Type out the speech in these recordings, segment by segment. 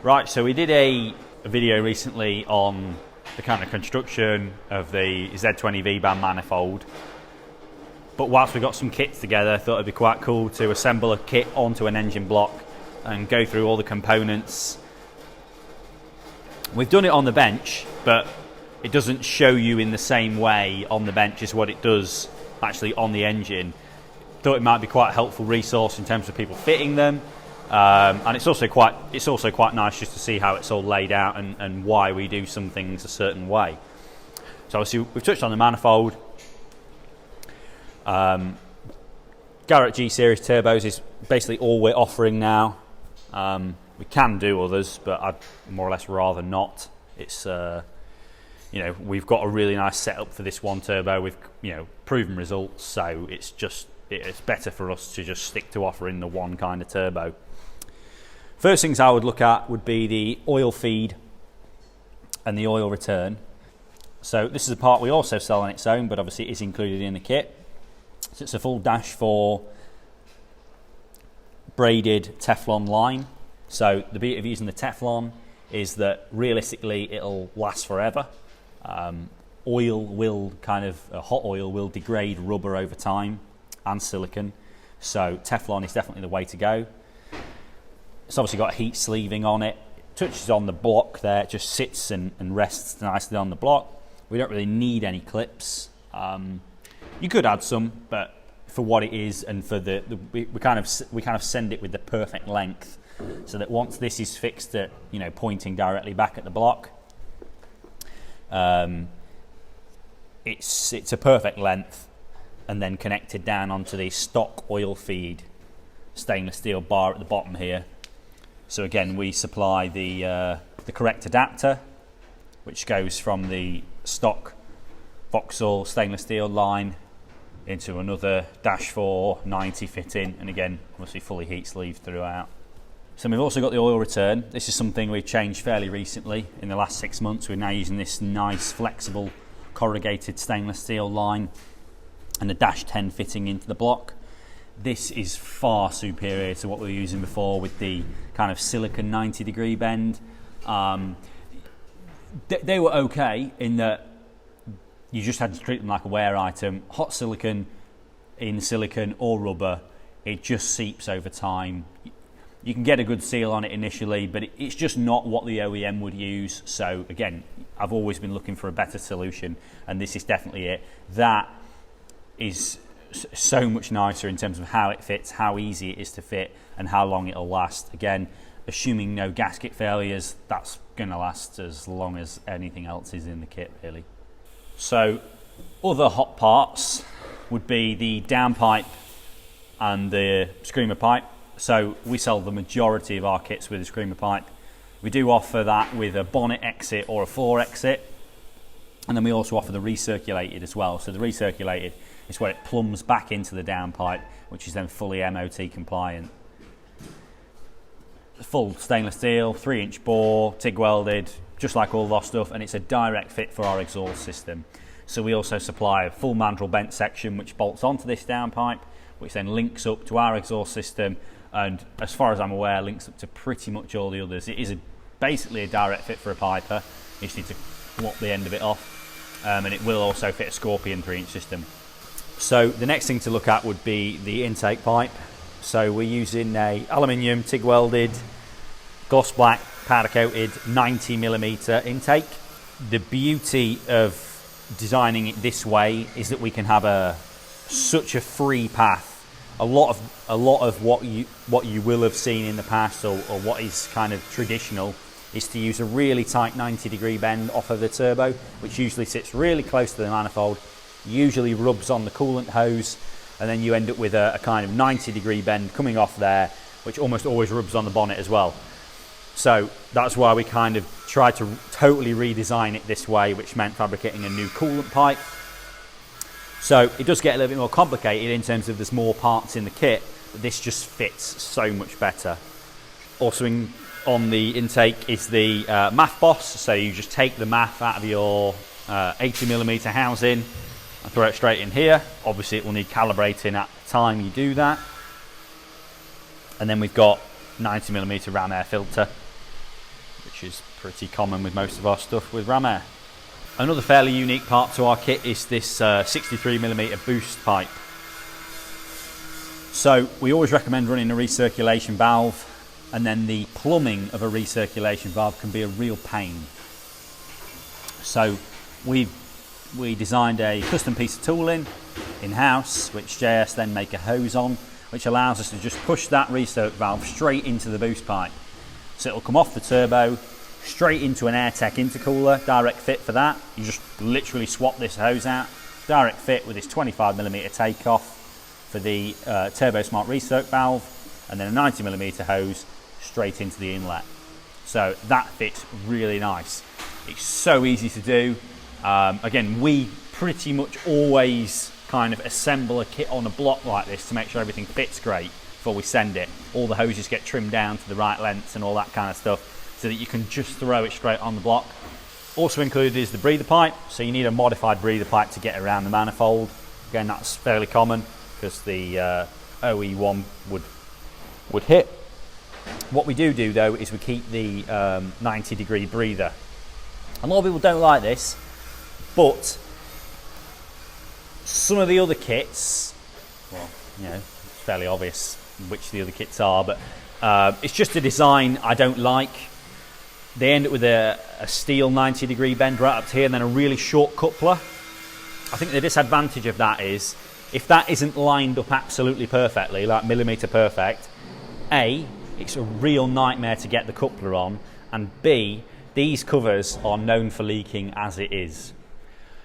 Right, so we did a video recently on the kind of construction of the Z20 V-band manifold. But whilst we got some kits together, I thought it'd be quite cool to assemble a kit onto an engine block and go through all the components. We've done it on the bench, but it doesn't show you in the same way on the bench as what it does actually on the engine. Thought it might be quite a helpful resource in terms of people fitting them, and it's also quite nice just to see how it's all laid out and why we do some things a certain way. So obviously we've touched on the manifold. Garrett G-Series turbos is basically all we're offering now. We can do others, but I'd more or less rather not. It's we've got a really nice setup for this one turbo with proven results, so it's better for us to just stick to offering the one kind of turbo. First things I would look at would be the oil feed and the oil return. So this is a part we also sell on its own, but obviously it is included in the kit. So it's a full dash for braided Teflon line. So the beauty of using the Teflon is that realistically it'll last forever. Hot oil will degrade rubber over time and silicon, so Teflon is definitely the way to go. It's obviously got heat sleeving on it. It touches on the block there, it just sits and rests nicely on the block. We don't really need any clips. You could add some, but for what it is and for we kind of send it with the perfect length, so that once this is fixed at pointing directly back at the block, it's a perfect length, and then connected down onto the stock oil feed stainless steel bar at the bottom here. So again, we supply the correct adapter, which goes from the stock Vauxhall stainless steel line into another Dash 4 90 fitting, and again obviously fully heat sleeved throughout. So we've also got the oil return. This is something we've changed fairly recently in the last 6 months. We're now using this nice flexible corrugated stainless steel line and a Dash 10 fitting into the block. This is far superior to what we were using before with the kind of silicon 90-degree bend. They were okay in that you just had to treat them like a wear item. Hot silicon in silicon or rubber, it just seeps over time. You can get a good seal on it initially, but it's just not what the OEM would use. So again, I've always been looking for a better solution, and this is definitely it. That is so much nicer in terms of how it fits, how easy it is to fit, and how long it'll last. Again, assuming no gasket failures, that's going to last as long as anything else is in the kit, really. So other hot parts would be the downpipe and the screamer pipe. So we sell the majority of our kits with a screamer pipe. We do offer that with a bonnet exit or a floor exit, and then we also offer the recirculated as well. So the recirculated is where it plumbs back into the downpipe, which is then fully MOT compliant. Full stainless steel, 3-inch bore, TIG welded, just like all of our stuff, and it's a direct fit for our exhaust system. So we also supply a full mandrel bent section which bolts onto this downpipe, which then links up to our exhaust system, and as far as I'm aware, links up to pretty much all the others. It is basically a direct fit for a piper. You just need to lop the end of it off, and it will also fit a Scorpion 3-inch system. So the next thing to look at would be the intake pipe. So we're using a aluminium TIG welded, gloss black, powder coated 90mm intake. The beauty of designing it this way is that we can have such a free path. A lot of what you will have seen in the past, or what is kind of traditional, is to use a really tight 90-degree bend off of the turbo, which usually sits really close to the manifold, usually rubs on the coolant hose, and then you end up with a kind of 90-degree bend coming off there, which almost always rubs on the bonnet as well. So that's why we kind of tried to totally redesign it this way, which meant fabricating a new coolant pipe. So it does get a little bit more complicated in terms of there's more parts in the kit, but this just fits so much better. Also on the intake is the MAF boss, so you just take the MAF out of your 80mm housing and throw it straight in here. Obviously it will need calibrating at the time you do that. And then we've got 90mm ram air filter. which is pretty common with most of our stuff with ram air. Another fairly unique part to our kit is this 63mm boost pipe. So we always recommend running a recirculation valve, and then the plumbing of a recirculation valve can be a real pain. So we designed a custom piece of tooling in-house, which JS then make a hose on, which allows us to just push that recirc valve straight into the boost pipe. So it'll come off the turbo, straight into an AirTech intercooler, direct fit for that. You just literally swap this hose out, direct fit with this 25mm takeoff for the Turbo Smart recirc valve, and then a 90mm hose straight into the inlet. So that fits really nice. It's so easy to do. Again, we pretty much always kind of assemble a kit on a block like this to make sure everything fits great before we send it. All the hoses get trimmed down to the right lengths and all that kind of stuff, so that you can just throw it straight on the block. Also included is the breather pipe, so you need a modified breather pipe to get around the manifold. Again, that's fairly common because the OE1 would hit. What we do though is we keep the 90-degree breather. A lot of people don't like this, but some of the other kits, well, you know, it's fairly obvious which the other kits are, but it's just a design I don't like. They end up with a steel 90-degree bend right up to here, and then a really short coupler. I think the disadvantage of that is, if that isn't lined up absolutely perfectly, like millimetre perfect, A, it's a real nightmare to get the coupler on, and B, these covers are known for leaking as it is.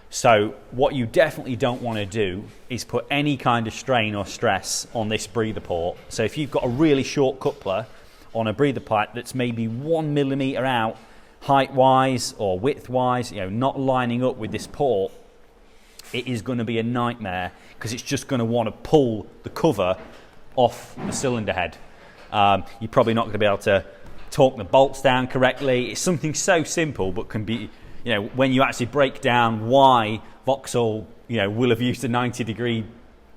So what you definitely don't want to do is put any kind of strain or stress on this breather port. So if you've got a really short coupler on a breather pipe that's maybe 1mm out height-wise or width-wise, you know, not lining up with this port, it is going to be a nightmare, because it's just going to want to pull the cover off the cylinder head. You're probably not going to be able to torque the bolts down correctly. It's something so simple, but can be, you know, when you actually break down why Vauxhall, you know, will have used a 90-degree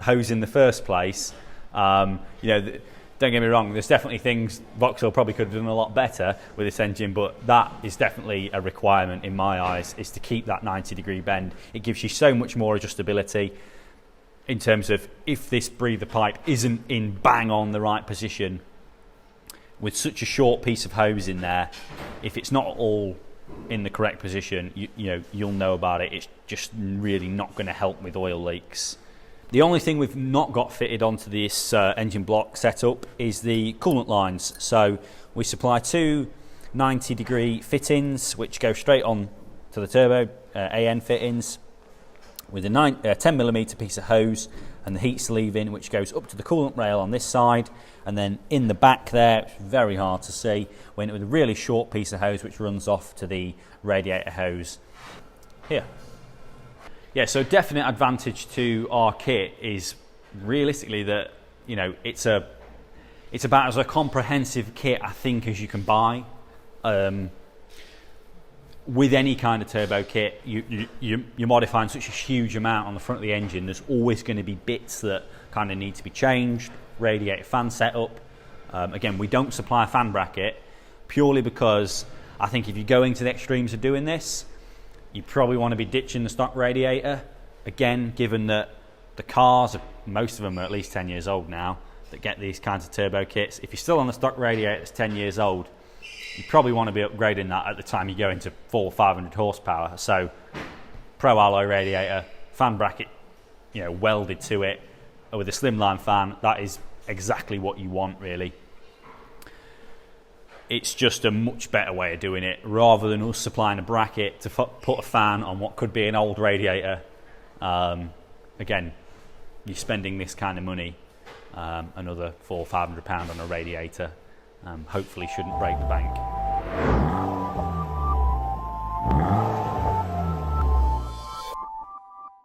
hose in the first place, you know, don't get me wrong, there's definitely things Vauxhall probably could have done a lot better with this engine, but that is definitely a requirement in my eyes, is to keep that 90-degree bend. It gives you so much more adjustability in terms of, if this breather pipe isn't in bang on the right position with such a short piece of hose in there, if it's not all in the correct position, you know, you'll know about it. It's just really not going to help with oil leaks. The only thing we've not got fitted onto this engine block setup is the coolant lines. So we supply two 90-degree fittings which go straight on to the turbo, AN fittings, with a 10mm piece of hose and the heat sleeving which goes up to the coolant rail on this side, and then in the back there, it's very hard to see, went with a really short piece of hose which runs off to the radiator hose here. Yeah, so definite advantage to our kit is realistically that, you know, it's about as a comprehensive kit, I think, as you can buy. With any kind of turbo kit, you're modifying such a huge amount on the front of the engine. There's always going to be bits that kind of need to be changed. Radiator fan setup. Again, we don't supply a fan bracket purely because I think if you're going to the extremes of doing this, you probably want to be ditching the stock radiator. Again, given that the cars, most of them are at least 10 years old now, that get these kinds of turbo kits. If you're still on the stock radiator that's 10 years old, you probably want to be upgrading that at the time you go into 400 or 500 horsepower. So, pro alloy radiator, fan bracket, you know, welded to it, with a slimline fan, that is exactly what you want, really. It's just a much better way of doing it, rather than us supplying a bracket to put a fan on what could be an old radiator. Again, you're spending this kind of money, another £400 or £500 on a radiator, hopefully shouldn't break the bank.